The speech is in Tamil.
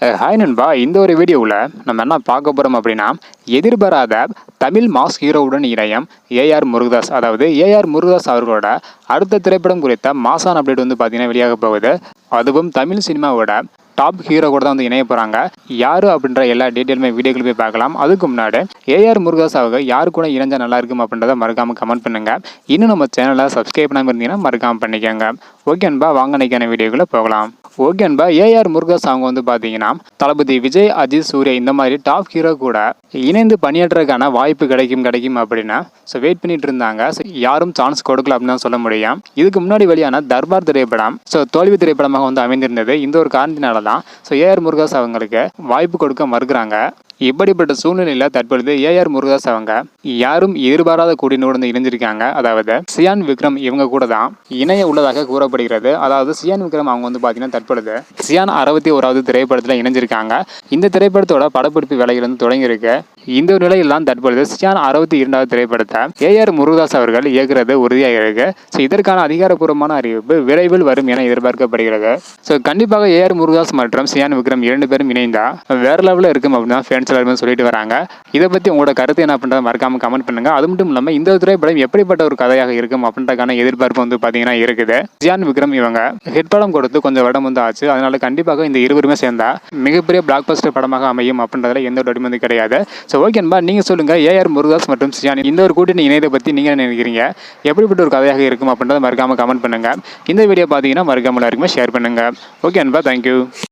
ஹாய் நண்பா, இந்த ஒரு வீடியோவில் நம்ம என்ன பார்க்க போகிறோம் அப்படின்னா, எதிர்பாராத தமிழ் மாஸ் ஹீரோவுடன் இணையம் ஏஆர் முருகதாஸ். அதாவது ஏஆர் முருகதாஸ் அவர்களோட அடுத்த திரைப்படம் குறித்த மாசான் அப்டேட் வந்து பார்த்தீங்கன்னா வெளியாக போகுது. அதுவும் தமிழ் சினிமாவோட டாப் ஹீரோ கூட தான் வந்து இணைய போகிறாங்க. யார் அப்படின்ற எல்லா டீட்டெயிலுமே வீடியோக்கள் போய் பார்க்கலாம். அதுக்கு முன்னாடி ஏஆர் முருகதாஸ் அவங்க யாரு கூட இணைஞ்சா நல்லா இருக்கும் அப்படின்றத மறக்காமல் கமெண்ட் பண்ணுங்க. இன்னும் நம்ம சேனலை சப்ஸ்கிரைப் பண்ணாமல் இருந்தீங்கன்னா மறக்காமல் பண்ணிக்கோங்க. ஓகே அன்பா, வாங்க நினைக்கான வீடியோக்குள்ளே போகலாம். ஓகே அன்பா, ஏஆர் முருகதாஸ் அவங்க வந்து பார்த்தீங்கன்னா தளபதி விஜய், அஜித், சூர்யா இந்த மாதிரி டாப் ஹீரோ கூட இணைந்து பணியாற்றுறதுக்கான வாய்ப்பு கிடைக்கும் அப்படின்னா வெயிட் பண்ணிட்டு இருந்தாங்க. யாரும் சான்ஸ் கொடுக்கல அப்படின்னு தான் சொல்ல முடியும். இதுக்கு முன்னாடி வெளியான தர்பார் திரைப்படம் தோல்வி திரைப்படமாக வந்து அமைந்திருந்தது. இந்த ஒரு காரணத்தினால தான் ஏஆர் முருகதாஸ் அவங்களுக்கு வாய்ப்பு கொடுக்க மறுக்கிறாங்க. இப்படிப்பட்ட சூழ்நிலையில் தற்பொழுது ஏஆர் முருகதாஸ் அவங்க யாரும் எதிர்பாராத கூட்டினோடு வந்து இணைஞ்சிருக்காங்க. அதாவது சியான் விக்ரம் இவங்க கூட தான் இணைய உள்ளதாக கூறப்படுகிறது. அதாவது சியான் விக்ரம் அவங்க வந்து பார்த்தீங்கன்னா தற்பொழுது சியான் 61வது திரைப்படத்தில் இணைஞ்சிருக்காங்க. இந்த திரைப்படத்தோட படப்பிடிப்பு வேலைகள் வந்து தொடங்கியிருக்கு. இந்த நிலையில் தான் தற்பொழுது சியான் 62வது திரைப்படத்தை ஏஆர் முருகதாஸ் அவர்கள் இயக்குறது உறுதியாக இருக்கு. இதற்கான அதிகாரப்பூர்வமான அறிவிப்பு விரைவில் வரும் என எதிர்பார்க்கப்படுகிறது. கண்டிப்பாக ஏஆர் முருகதாஸ் மற்றும் சியான் விக்ரம் 2 பேரும் இணைந்தா வேற லெவலில் இருக்கும் அப்படின்னு எல்லாருமே சொல்லிட்டு வராங்க. இதை பத்தி உங்களோட கருத்து என்ன அப்படின்றத மறக்காம கமெண்ட் பண்ணுங்க. அது மட்டும் இல்லாம இந்த திரைப்படம் எப்படிப்பட்ட ஒரு கதையாக இருக்கும் அப்படின்றக்கான எதிர்பார்ப்பு வந்து பாத்தீங்கன்னா இருக்குது. சியான் விக்ரம் இவங்க ஹிட் படம் கொடுத்து கொஞ்சம் வருடம் வந்து ஆச்சு. அதனால கண்டிப்பாக இந்த இருவருமே சேர்ந்தா மிகப்பெரிய பிளாக் பஸ்டர் படமாக அமையும் அப்படின்றதுல எந்த ஒரு அடிமதி கிடையாது. ஓகேன்பா, நீங்க சொல்லுங்க, ஏஆர் முருகதாஸ் மற்றும் சியான் இந்த ஒரு கூட்டணி இணையதை பத்தி நீங்க நினைக்கிறீங்க? எப்படிப்பட்ட ஒரு கதையாக இருக்கும் அப்படின்றத மறக்காம கமெண்ட் பண்ணுங்க. இந்த வீடியோ பாத்தீங்கன்னா மறக்காம எல்லாருக்குமே ஷேர் பண்ணுங்க. ஓகே அன்பா, தேங்க்யூ.